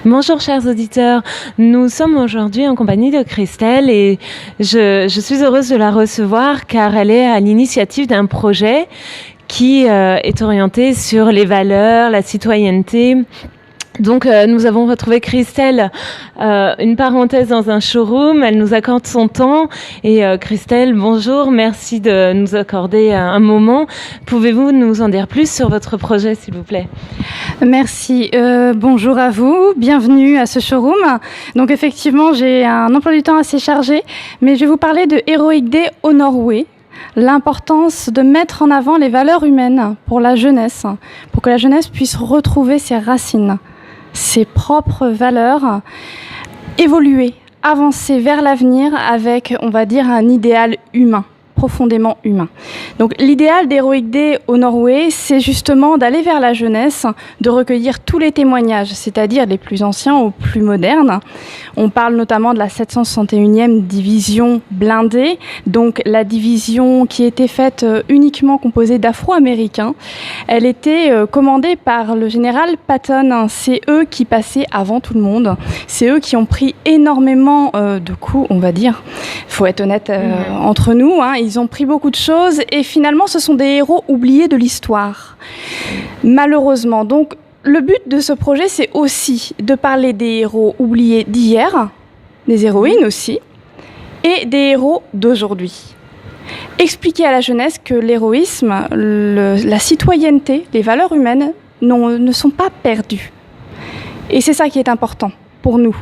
Bonjour chers auditeurs, nous sommes aujourd'hui en compagnie de Christelle et je suis heureuse de la recevoir car elle est à l'initiative d'un projet qui est orienté sur les valeurs, la citoyenneté. Donc nous avons retrouvé Christelle, une parenthèse dans un showroom, elle nous accorde son temps et Christelle, bonjour, merci de nous accorder un moment. Pouvez-vous nous en dire plus sur votre projet s'il vous plaît ? Merci, bonjour à vous, bienvenue à ce showroom. Donc effectivement j'ai un emploi du temps assez chargé, mais je vais vous parler de Heroic Day Honor Way. L'importance de mettre en avant les valeurs humaines pour la jeunesse, pour que la jeunesse puisse retrouver ses racines, ses propres valeurs, évoluer, avancer vers l'avenir avec, on va dire, un idéal humain, profondément humain. Donc l'idéal d'Heroic Day Honor Way, c'est justement d'aller vers la jeunesse, de recueillir tous les témoignages, c'est-à-dire les plus anciens aux plus modernes. On parle notamment de la 761e division blindée, donc la division qui était faite uniquement composée d'Afro-Américains. Elle était commandée par le général Patton. C'est eux qui passaient avant tout le monde. C'est eux qui ont pris énormément de coups, on va dire. Il faut être honnête entre nous, hein. Ils ont pris beaucoup de choses et finalement ce sont des héros oubliés de l'histoire, malheureusement. Donc le but de ce projet, c'est aussi de parler des héros oubliés d'hier, des héroïnes aussi, et des héros d'aujourd'hui. Expliquer à la jeunesse que l'héroïsme, la citoyenneté, les valeurs humaines ne sont pas perdues. Et c'est ça qui est important pour nous,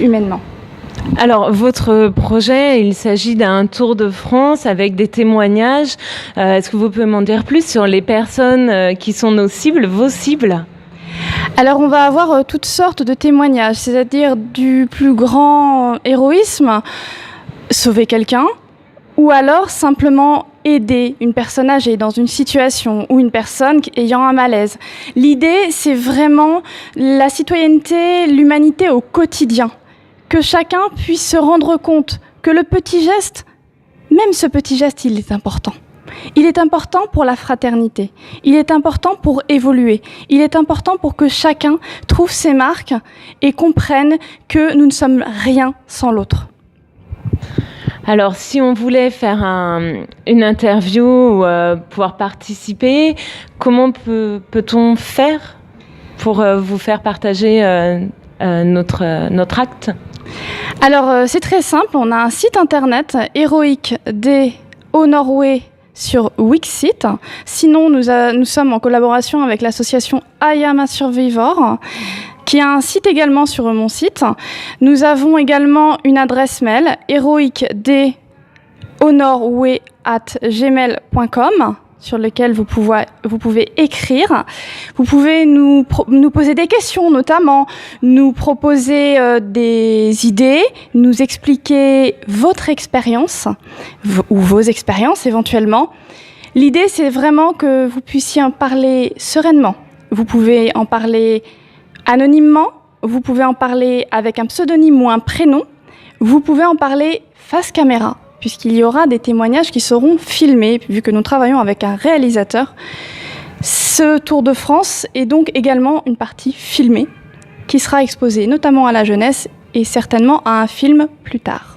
humainement. Alors, votre projet, il s'agit d'un tour de France avec des témoignages. Est-ce que vous pouvez m'en dire plus sur les personnes qui sont nos cibles, vos cibles ? Alors, on va avoir toutes sortes de témoignages, c'est-à-dire du plus grand héroïsme, sauver quelqu'un, ou alors simplement aider une personne âgée dans une situation ou une personne ayant un malaise. L'idée, c'est vraiment la citoyenneté, l'humanité au quotidien. Que chacun puisse se rendre compte que le petit geste, même ce petit geste, il est important. Il est important pour la fraternité. Il est important pour évoluer. Il est important pour que chacun trouve ses marques et comprenne que nous ne sommes rien sans l'autre. Alors, si on voulait faire une interview ou pouvoir participer, comment peut-on faire pour vous faire partager notre acte ? Alors, c'est très simple. On a un site internet, Heroic Day Honor Way sur Wixsite. Sinon, nous sommes en collaboration avec l'association I Am a Survivor, qui a un site également sur mon site. Nous avons également une adresse mail, heroicdayhonorway@gmail.com, sur lequel vous pouvez écrire. Vous pouvez nous poser des questions, notamment nous proposer des idées, nous expliquer votre expérience ou vos expériences éventuellement. L'idée, c'est vraiment que vous puissiez en parler sereinement. Vous pouvez en parler anonymement, vous pouvez en parler avec un pseudonyme ou un prénom, vous pouvez en parler face caméra, puisqu'il y aura des témoignages qui seront filmés, vu que nous travaillons avec un réalisateur. Ce Tour de France est donc également une partie filmée, qui sera exposée notamment à la jeunesse et certainement à un film plus tard.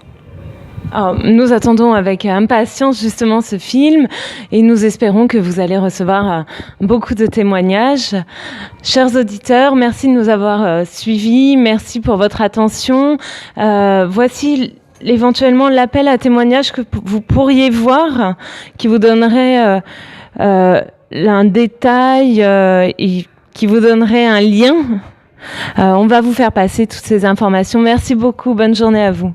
Alors, nous attendons avec impatience justement ce film et nous espérons que vous allez recevoir beaucoup de témoignages. Chers auditeurs, merci de nous avoir suivis, merci pour votre attention. Voici éventuellement l'appel à témoignages que vous pourriez voir, qui vous donnerait un détail et qui vous donnerait un lien. On va vous faire passer toutes ces informations. Merci beaucoup, bonne journée à vous.